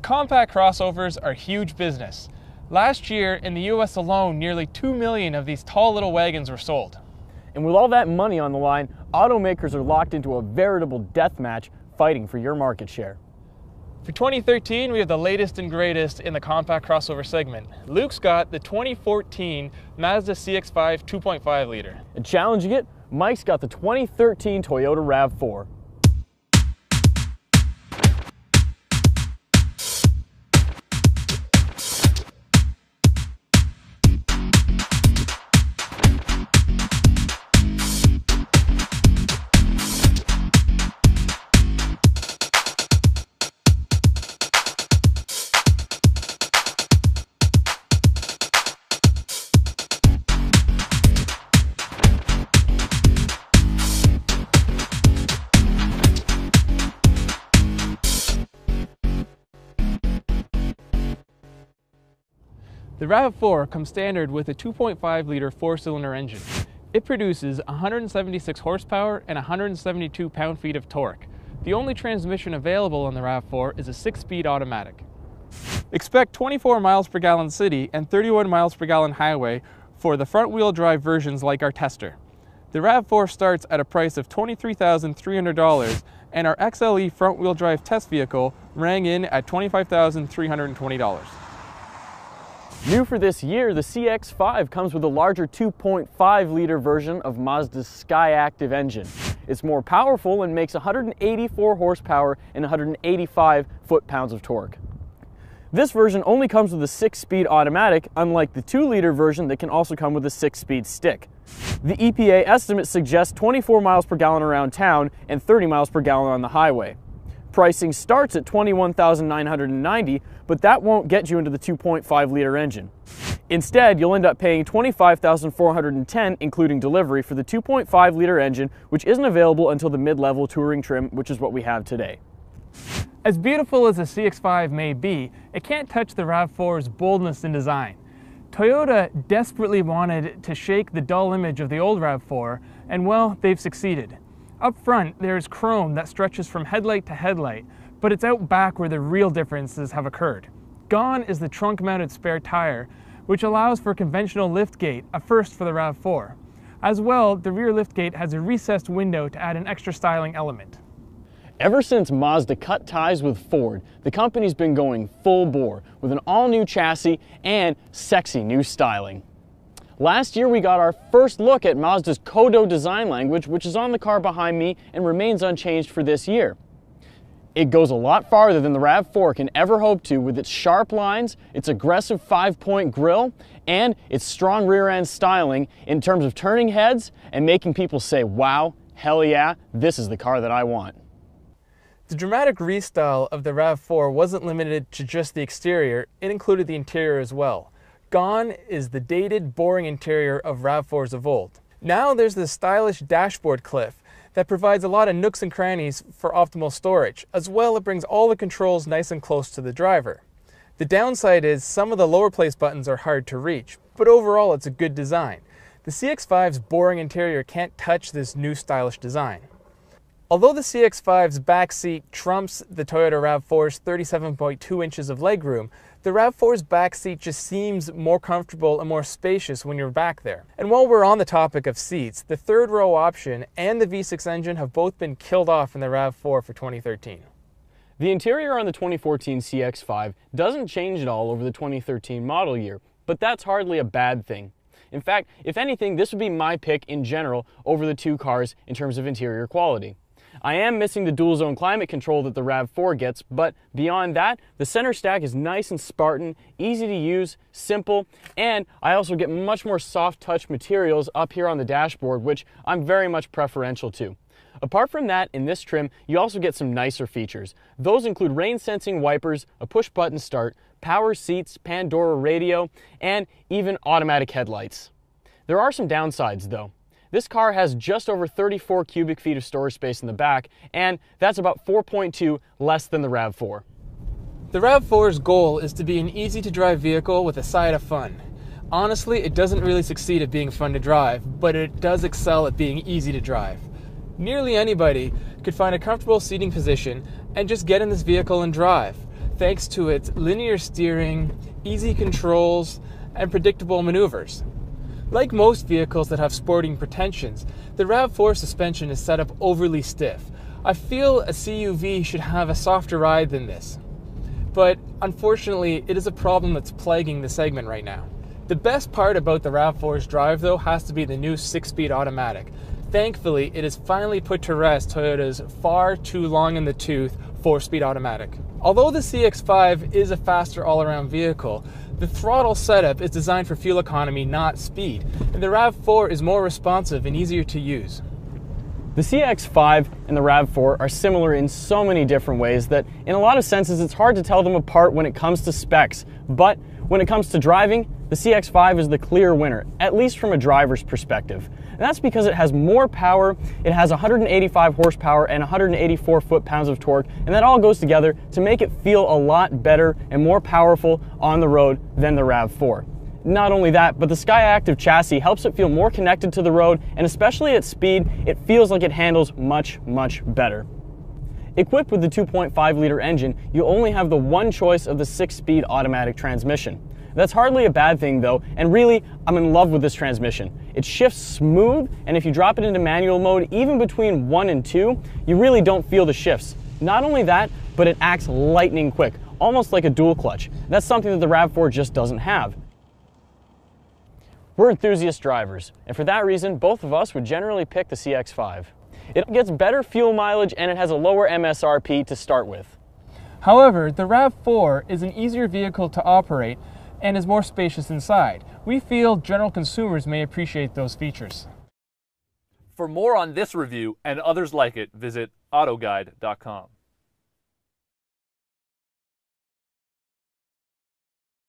Compact crossovers are huge business. Last year, in the US alone, nearly 2 million of these tall little wagons were sold. And with all that money on the line, automakers are locked into a veritable death match fighting for your market share. For 2013, we have the latest and greatest in the compact crossover segment. Luke's got the 2014 Mazda CX-5 2.5 liter. And challenging it, Mike's got the 2013 Toyota RAV4. The RAV4 comes standard with a 2.5 liter four-cylinder engine. It produces 176 horsepower and 172 pound-feet of torque. The only transmission available on the RAV4 is a 6-speed automatic. Expect 24 miles per gallon city and 31 miles per gallon highway for the front-wheel drive versions like our tester. The RAV4 starts at a price of $23,300, and our XLE front-wheel drive test vehicle rang in at $25,320. New for this year, the CX-5 comes with a larger 2.5 liter version of Mazda's Skyactiv engine. It's more powerful and makes 184 horsepower and 185 foot-pounds of torque. This version only comes with a 6-speed automatic, unlike the 2-liter version that can also come with a 6-speed stick. The EPA estimate suggests 24 miles per gallon around town and 30 miles per gallon on the highway. Pricing starts at $21,990, but that won't get you into the 2.5 liter engine. Instead, you'll end up paying $25,410 including delivery for the 2.5 liter engine, which isn't available until the mid-level touring trim, which is what we have today. As beautiful as the CX-5 may be, it can't touch the RAV4's boldness in design. Toyota desperately wanted to shake the dull image of the old RAV4, and well, they've succeeded. Up front, there's chrome that stretches from headlight to headlight, but it's out back where the real differences have occurred. Gone is the trunk-mounted spare tire, which allows for conventional liftgate, a first for the RAV4. As well, the rear liftgate has a recessed window to add an extra styling element. Ever since Mazda cut ties with Ford, the company's been going full bore with an all-new chassis and sexy new styling. Last year we got our first look at Mazda's Kodo design language, which is on the car behind me and remains unchanged for this year. It goes a lot farther than the RAV4 can ever hope to with its sharp lines, its aggressive 5-point grille, and its strong rear-end styling in terms of turning heads and making people say, wow, hell yeah, this is the car that I want. The dramatic restyle of the RAV4 wasn't limited to just the exterior, it included the interior as well. Gone is the dated, boring interior of RAV4s of old. Now there's the stylish dashboard cliff that provides a lot of nooks and crannies for optimal storage. As well, it brings all the controls nice and close to the driver. The downside is some of the lower place buttons are hard to reach, but overall it's a good design. The CX-5's boring interior can't touch this new stylish design. Although the CX-5's back seat trumps the Toyota RAV4's 37.2 inches of legroom, the RAV4's back seat just seems more comfortable and more spacious when you're back there. And while we're on the topic of seats, the third row option and the V6 engine have both been killed off in the RAV4 for 2013. The interior on the 2014 CX-5 doesn't change at all over the 2013 model year, but that's hardly a bad thing. In fact, if anything, this would be my pick in general over the two cars in terms of interior quality. I am missing the dual zone climate control that the RAV4 gets, but beyond that, the center stack is nice and Spartan, easy to use, simple, and I also get much more soft touch materials up here on the dashboard, which I'm very much preferential to. Apart from that, in this trim, you also get some nicer features. Those include rain sensing wipers, a push button start, power seats, Pandora radio, and even automatic headlights. There are some downsides though. This car has just over 34 cubic feet of storage space in the back, and that's about 4.2 less than the RAV4. The RAV4's goal is to be an easy-to-drive vehicle with a side of fun. Honestly, it doesn't really succeed at being fun to drive, but it does excel at being easy to drive. Nearly anybody could find a comfortable seating position and just get in this vehicle and drive. thanks to its linear steering, easy controls, and predictable maneuvers. Like most vehicles that have sporting pretensions, the RAV4 suspension is set up overly stiff. I feel a CUV should have a softer ride than this, but unfortunately it is a problem that's plaguing the segment right now. The best part about the RAV4's drive though has to be the new 6-speed automatic. Thankfully, it has finally put to rest Toyota's far too long in the tooth 4-speed automatic. Although the CX-5 is a faster all-around vehicle, the throttle setup is designed for fuel economy, not speed, and the RAV4 is more responsive and easier to use. The CX-5 and the RAV4 are similar in so many different ways that in a lot of senses it's hard to tell them apart when it comes to specs. But when it comes to driving, the CX-5 is the clear winner, at least from a driver's perspective. And that's because it has more power, it has 185 horsepower and 184 foot-pounds of torque, and that all goes together to make it feel a lot better and more powerful on the road than the RAV4. Not only that, but the Skyactiv chassis helps it feel more connected to the road, and especially at speed, it feels like it handles much, much better. Equipped with the 2.5-liter engine, you only have the one choice of the 6-speed automatic transmission. That's hardly a bad thing though, and really, I'm in love with this transmission. It shifts smooth, and if you drop it into manual mode, even between 1 and 2, you really don't feel the shifts. Not only that, but it acts lightning quick, almost like a dual clutch. That's something that the RAV4 just doesn't have. We're enthusiast drivers, and for that reason, both of us would generally pick the CX-5. It gets better fuel mileage and it has a lower MSRP to start with. However, the RAV4 is an easier vehicle to operate and is more spacious inside. We feel general consumers may appreciate those features. For more on this review and others like it, visit autoguide.com.